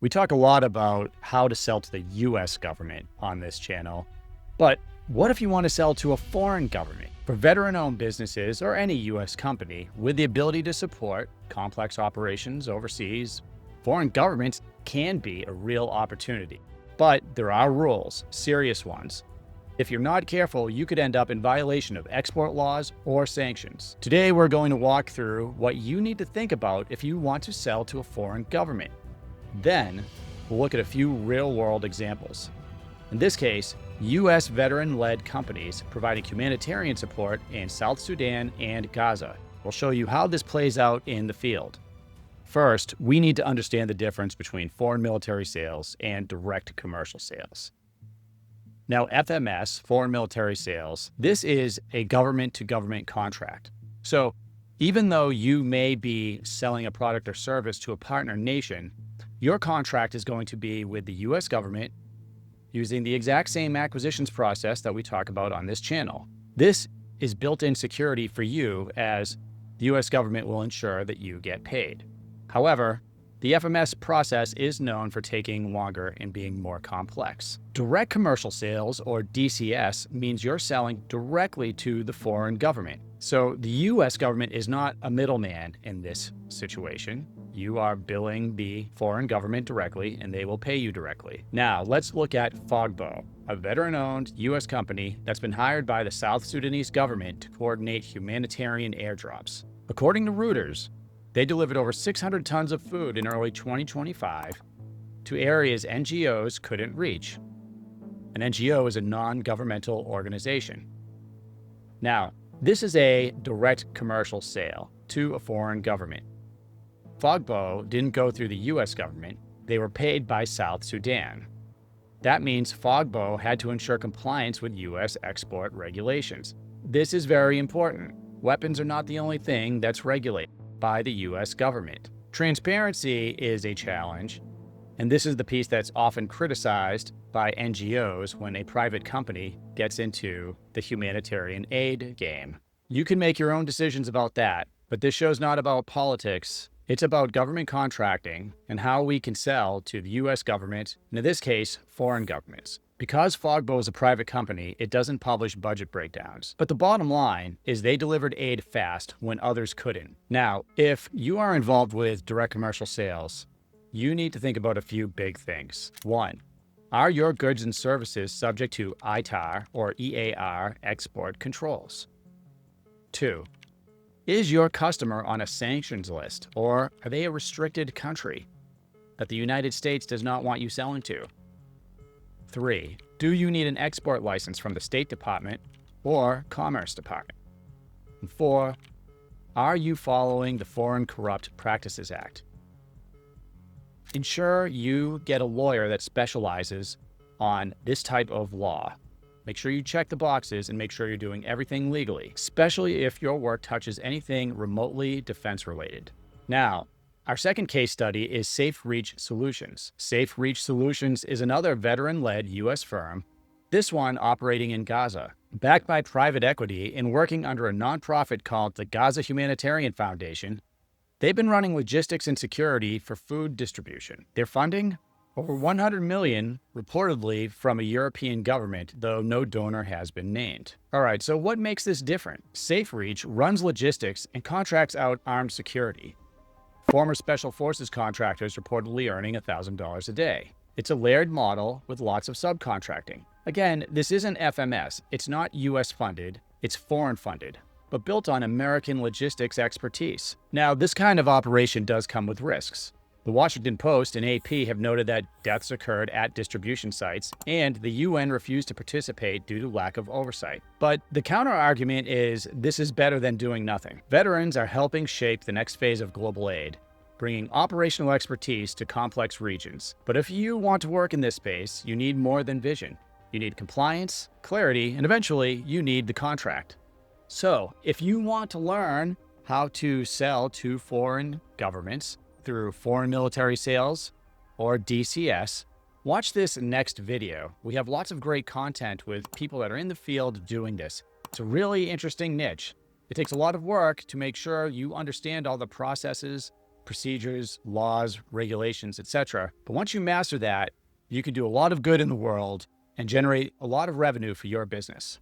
We talk a lot about how to sell to the US government on this channel, but what if you want to sell to a foreign government? For veteran-owned businesses or any US company with the ability to support complex operations overseas, foreign governments can be a real opportunity. But there are rules, serious ones. If you're not careful, you could end up in violation of export laws or sanctions. Today, we're going to walk through what you need to think about if you want to sell to a foreign government. Then, we'll look at a few real-world examples. In this case, U.S. veteran-led companies providing humanitarian support in South Sudan and Gaza. We'll show you how this plays out in the field. First, we need to understand the difference between foreign military sales and direct commercial sales. Now, FMS, foreign military sales, this is a government-to-government contract. So, even though you may be selling a product or service to a partner nation, your contract is going to be with the U.S. government using the exact same acquisitions process that we talk about on this channel. This is built-in security for you, as the U.S. government will ensure that you get paid. However, the FMS process is known for taking longer and being more complex. Direct commercial sales, or DCS, means you're selling directly to the foreign government. So the U.S. government is not a middleman in this situation. You are billing the foreign government directly, and they will pay you directly. Now, let's look at FogBo, a veteran-owned U.S. company that's been hired by the South Sudanese government to coordinate humanitarian airdrops. According to Reuters, they delivered over 600 tons of food in early 2025 to areas NGOs couldn't reach. An NGO is a non-governmental organization. Now, this is a direct commercial sale to a foreign government. FogBo didn't go through the U.S. government. They were paid by South Sudan. That means FogBo had to ensure compliance with U.S. export regulations. This is very important. Weapons are not the only thing that's regulated by the U.S. government. Transparency is a challenge, and this is the piece that's often criticized by NGOs when a private company gets into the humanitarian aid game. You can make your own decisions about that, but this show's not about politics. It's about government contracting and how we can sell to the U.S. government, and in this case, foreign governments. Because FogBo is a private company, it doesn't publish budget breakdowns. But the bottom line is they delivered aid fast when others couldn't. Now, if you are involved with direct commercial sales, you need to think about a few big things. 1. Are your goods and services subject to ITAR or EAR export controls? 2. Is your customer on a sanctions list, or are they a restricted country that the United States does not want you selling to? 3. Do you need an export license from the State Department or Commerce Department? And 4. Are you following the Foreign Corrupt Practices Act? Ensure you get a lawyer that specializes on this type of law. Make sure you check the boxes and make sure you're doing everything legally, especially if your work touches anything remotely defense-related. Now, our second case study is Safe Reach Solutions. Safe Reach Solutions is another veteran-led U.S. firm, this one operating in Gaza, backed by private equity and working under a nonprofit called the Gaza Humanitarian Foundation. They've been running logistics and security for food distribution. Their funding? Over $100 million, reportedly from a European government, though no donor has been named. All right, so what makes this different? Safe Reach runs logistics and contracts out armed security. Former Special Forces contractors reportedly earning $1,000 a day. It's a layered model with lots of subcontracting. Again, this isn't FMS. It's not US funded, it's foreign funded, but built on American logistics expertise. Now, this kind of operation does come with risks. The Washington Post and AP have noted that deaths occurred at distribution sites, and the UN refused to participate due to lack of oversight. But the counter-argument is this is better than doing nothing. Veterans are helping shape the next phase of global aid, bringing operational expertise to complex regions. But if you want to work in this space, you need more than vision. You need compliance, clarity, and eventually you need the contract. So, if you want to learn how to sell to foreign governments through foreign military sales or DCS, watch this next video. We have lots of great content with people that are in the field doing this. It's a really interesting niche. It takes a lot of work to make sure you understand all the processes, procedures, laws, regulations, etc. But once you master that, you can do a lot of good in the world and generate a lot of revenue for your business.